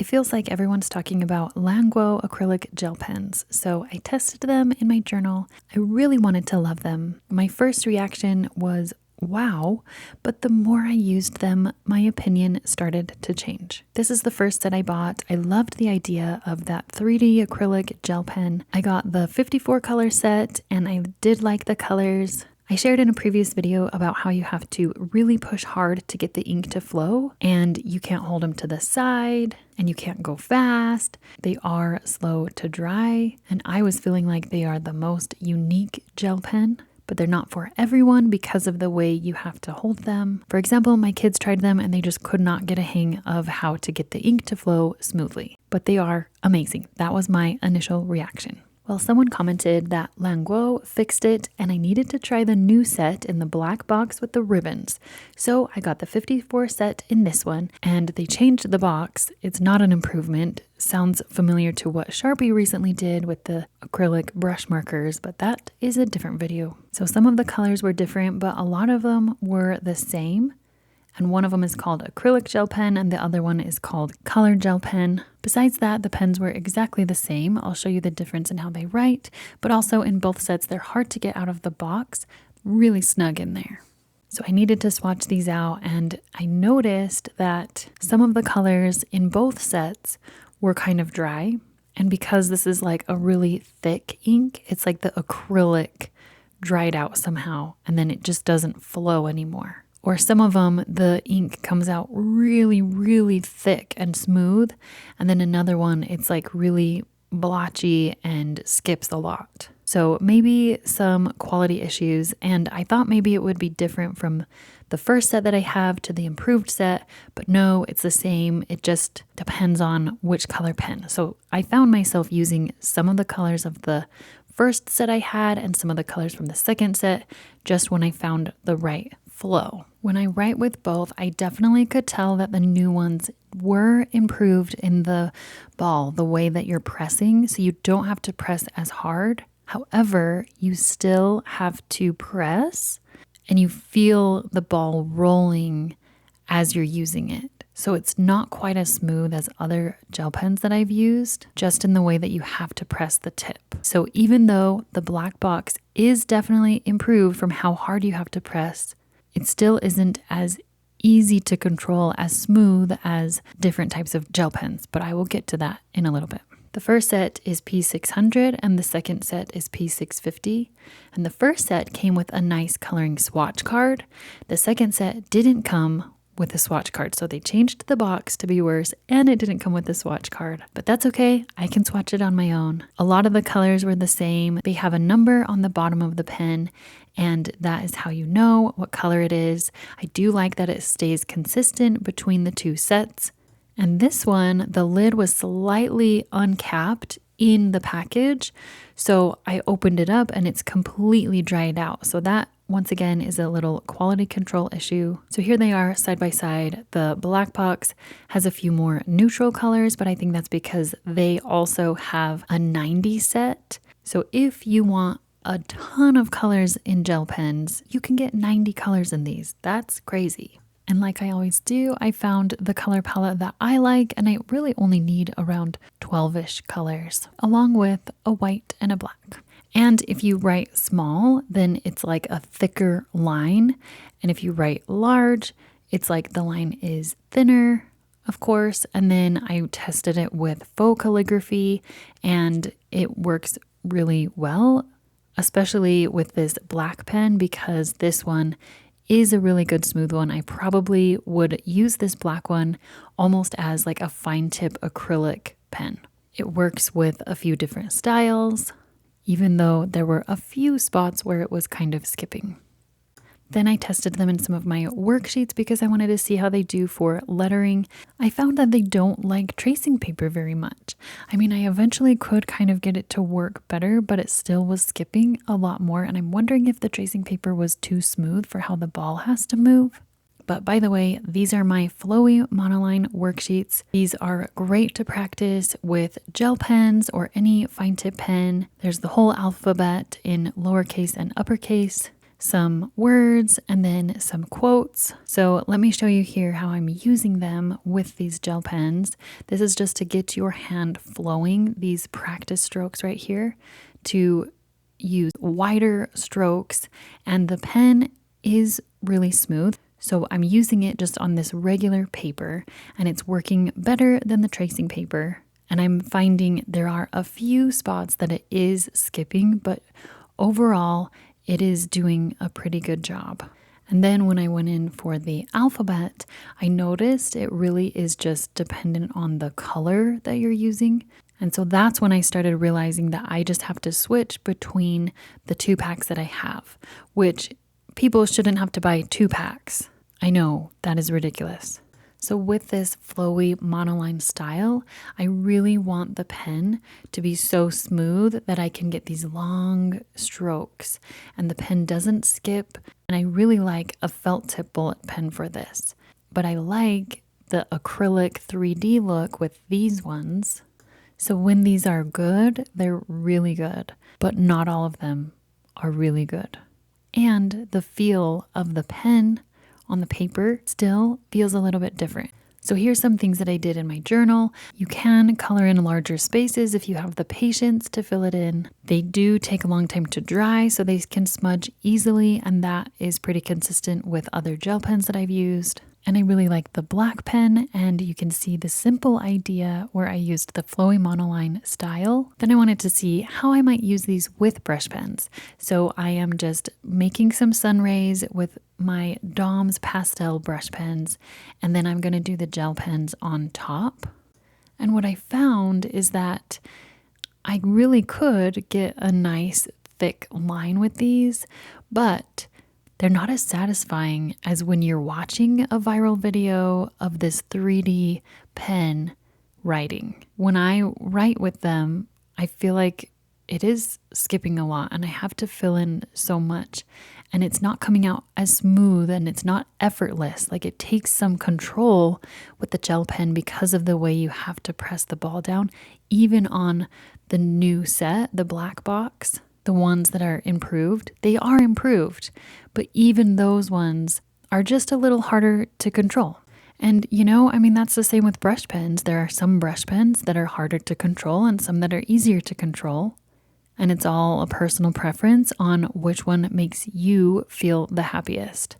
It feels like everyone's talking about Languo Acrylic Gel Pens, so I tested them in my journal. I really wanted to love them. My first reaction was, wow, but the more I used them, my opinion started to change. This is the first set I bought. I loved the idea of that 3D acrylic gel pen. I got the 54 color set and I did like the colors. I shared in a previous video about how you have to really push hard to get the ink to flow, and you can't hold them to the side and you can't go fast. They are slow to dry, and I was feeling like they are the most unique gel pen, but they're not for everyone because of the way you have to hold them. For example, my kids tried them and they just could not get a hang of how to get the ink to flow smoothly, but they are amazing. That was my initial reaction. Well, someone commented that Languo fixed it and I needed to try the new set in the black box with the ribbons. So I got the 54 set in this one, and they changed the box. It's not an improvement. Sounds familiar to what Sharpie recently did with the acrylic brush markers, but that is a different video. So some of the colors were different, but a lot of them were the same. And one of them is called acrylic gel pen and the other one is called color gel pen. Besides that, the pens were exactly the same. I'll show you the difference in how they write, but also in both sets, they're hard to get out of the box, really snug in there. So I needed to swatch these out, and I noticed that some of the colors in both sets were kind of dry. And because this is like a really thick ink, it's like the acrylic dried out somehow, and then it just doesn't flow anymore. Or some of them, the ink comes out really, really thick and smooth. And then another one, it's like really blotchy and skips a lot. So maybe some quality issues. And I thought maybe it would be different from the first set that I have to the improved set. But no, it's the same. It just depends on which color pen. So I found myself using some of the colors of the first set I had and some of the colors from the second set just when I found the right flow. When I write with both, I definitely could tell that the new ones were improved in the ball, the way that you're pressing, so you don't have to press as hard. However, you still have to press and you feel the ball rolling as you're using it. So it's not quite as smooth as other gel pens that I've used, just in the way that you have to press the tip. So even though the black box is definitely improved from how hard you have to press, it still isn't as easy to control, as smooth as different types of gel pens, but I will get to that in a little bit. The first set is P600 and the second set is P650. And the first set came with a nice coloring swatch card. The second set didn't come with a swatch card, so they changed the box to be worse, and it didn't come with the swatch card. But that's okay, I can swatch it on my own. A lot of the colors were the same. They have a number on the bottom of the pen, and that is how you know what color it is. I do like that it stays consistent between the two sets. And this one, the lid was slightly uncapped in the package, so I opened it up and it's completely dried out. So that, once again, is a little quality control issue. So here they are side by side. The black box has a few more neutral colors, but I think that's because they also have a 90 set. So if you want a ton of colors in gel pens, you can get 90 colors in these. That's crazy. And like I always do, I found the color palette that I like, and I really only need around 12-ish colors, along with a white and a black. And if you write small, then it's like a thicker line. And if you write large, it's like the line is thinner, of course. And then I tested it with faux calligraphy, and it works really well, especially with this black pen, because this one is a really good smooth one. I probably would use this black one almost as like a fine tip acrylic pen. It works with a few different styles, even though there were a few spots where it was kind of skipping. Then I tested them in some of my worksheets because I wanted to see how they do for lettering. I found that they don't like tracing paper very much. I mean, I eventually could kind of get it to work better, but it still was skipping a lot more. And I'm wondering if the tracing paper was too smooth for how the ball has to move. But by the way, these are my flowy monoline worksheets. These are great to practice with gel pens or any fine tip pen. There's the whole alphabet in lowercase and uppercase. some words, and then some quotes. So let me show you here how I'm using them with these gel pens. This is just to get your hand flowing, these practice strokes right here, to use wider strokes, and the pen is really smooth. So I'm using it just on this regular paper, and it's working better than the tracing paper. And I'm finding there are a few spots that it is skipping, but overall it is doing a pretty good job. And then when I went in for the alphabet, I noticed it really is just dependent on the color that you're using. And so that's when I started realizing that I just have to switch between the 2 packs that I have, which people shouldn't have to buy 2 packs. I know, that is ridiculous. So with this flowy monoline style, I really want the pen to be so smooth that I can get these long strokes and the pen doesn't skip. And I really like a felt tip bullet pen for this. But I like the acrylic 3D look with these ones. So when these are good, they're really good, but not all of them are really good. And the feel of the pen on the paper still feels a little bit different. So here's some things that I did in my journal. You can color in larger spaces if you have the patience to fill it in. They do take a long time to dry, so they can smudge easily, and that is pretty consistent with other gel pens that I've used. And I really like the black pen, and you can see the simple idea where I used the flowy monoline style. Then I wanted to see how I might use these with brush pens. So I am just making some sun rays with my Dom's pastel brush pens, and then I'm going to do the gel pens on top. And what I found is that I really could get a nice thick line with these, but they're not as satisfying as when you're watching a viral video of this 3D pen writing. When I write with them, I feel like it is skipping a lot and I have to fill in so much, and it's not coming out as smooth and it's not effortless. Like, it takes some control with the gel pen because of the way you have to press the ball down. Even on the new set, the black box, the ones that are improved, they are improved, but even those ones are just a little harder to control. And that's the same with brush pens. There are some brush pens that are harder to control and some that are easier to control. And it's all a personal preference on which one makes you feel the happiest.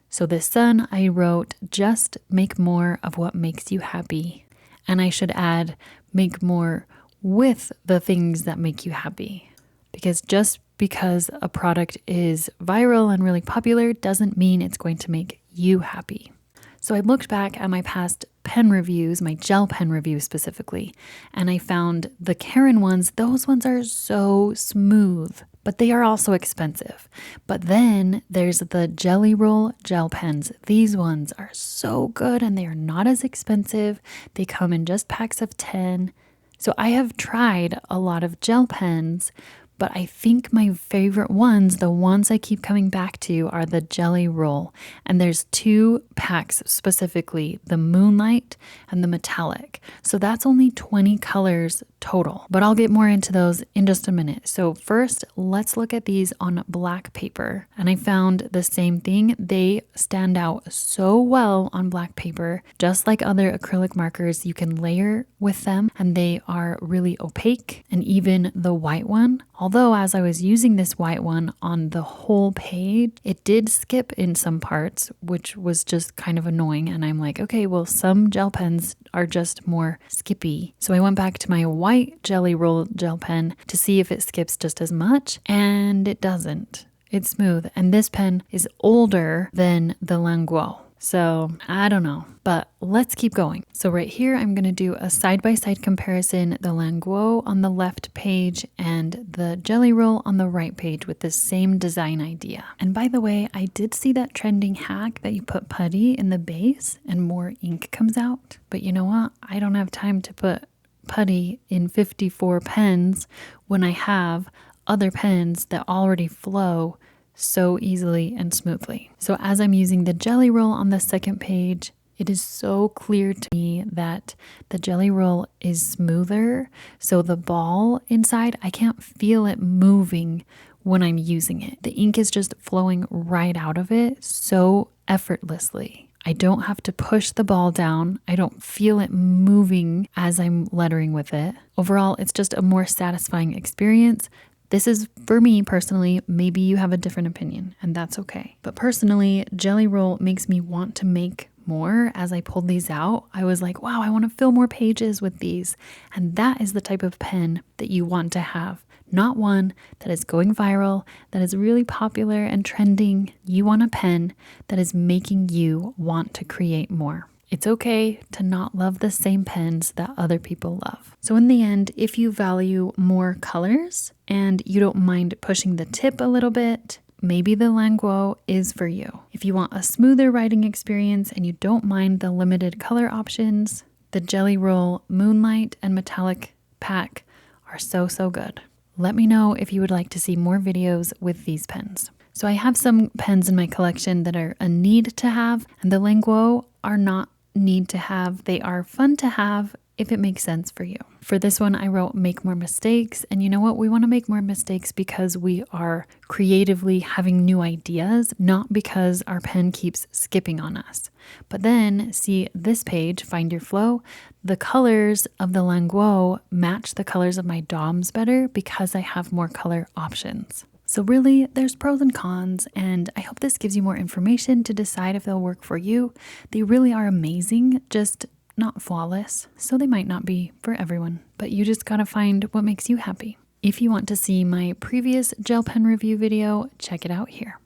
So this sun, I wrote, just make more of what makes you happy. And I should add, make more with the things that make you happy. Because just because a product is viral and really popular doesn't mean it's going to make you happy. So I looked back at my past pen reviews, my gel pen reviews specifically, and I found the Karen ones, those ones are so smooth, but they are also expensive. But then there's the Jelly Roll gel pens. These ones are so good and they are not as expensive. They come in just packs of 10. So I have tried a lot of gel pens, but I think my favorite ones, the ones I keep coming back to, are the Jelly Roll. And there's 2 packs specifically, the Moonlight and the Metallic. So that's only 20 colors total, but I'll get more into those in just a minute. So first, let's look at these on black paper. And I found the same thing. They stand out so well on black paper. Just like other acrylic markers, you can layer with them and they are really opaque. And even the white one, although as I was using this white one on the whole page, it did skip in some parts, which was just kind of annoying. And I'm like, okay, well, some gel pens are just more skippy. So I went back to my white Jelly Roll gel pen to see if it skips just as much, and it doesn't. It's smooth. And this pen is older than the Languo. So I don't know, but let's keep going. So right here, I'm going to do a side-by-side comparison, the Languo on the left page and the Jelly Roll on the right page with the same design idea. And by the way, I did see that trending hack that you put putty in the base and more ink comes out. But you know what? I don't have time to put putty in 54 pens when I have other pens that already flow so easily and smoothly. So as I'm using the Jelly Roll on the second page, It is so clear to me that the Jelly Roll is smoother, so the ball inside, I can't feel it moving when I'm using it. The ink is just flowing right out of it so effortlessly. I don't have to push the ball down. I don't feel it moving as I'm lettering with it. Overall, it's just a more satisfying experience. This is for me personally. Maybe you have a different opinion, and that's okay. But personally, Jelly Roll makes me want to make more. As I pulled these out, I was like, wow, I want to fill more pages with these. And that is the type of pen that you want to have. Not one that is going viral, that is really popular and trending. You want a pen that is making you want to create more. It's okay to not love the same pens that other people love. So in the end, if you value more colors and you don't mind pushing the tip a little bit, maybe the Languo is for you. If you want a smoother writing experience and you don't mind the limited color options, the Jelly Roll Moonlight and Metallic pack are so good. Let me know if you would like to see more videos with these pens. So I have some pens in my collection that are a need to have, and the Languo are not need to have. They are fun to have if it makes sense for you. For this one, I wrote make more mistakes. And you know what? We want to make more mistakes because we are creatively having new ideas, not because our pen keeps skipping on us. But then see this page, Find Your Flow. The colors of the Languo match the colors of my DOMs better because I have more color options. So really, there's pros and cons, and I hope this gives you more information to decide if they'll work for you. They really are amazing, just not flawless, so they might not be for everyone, but you just gotta find what makes you happy. If you want to see my previous gel pen review video, check it out here.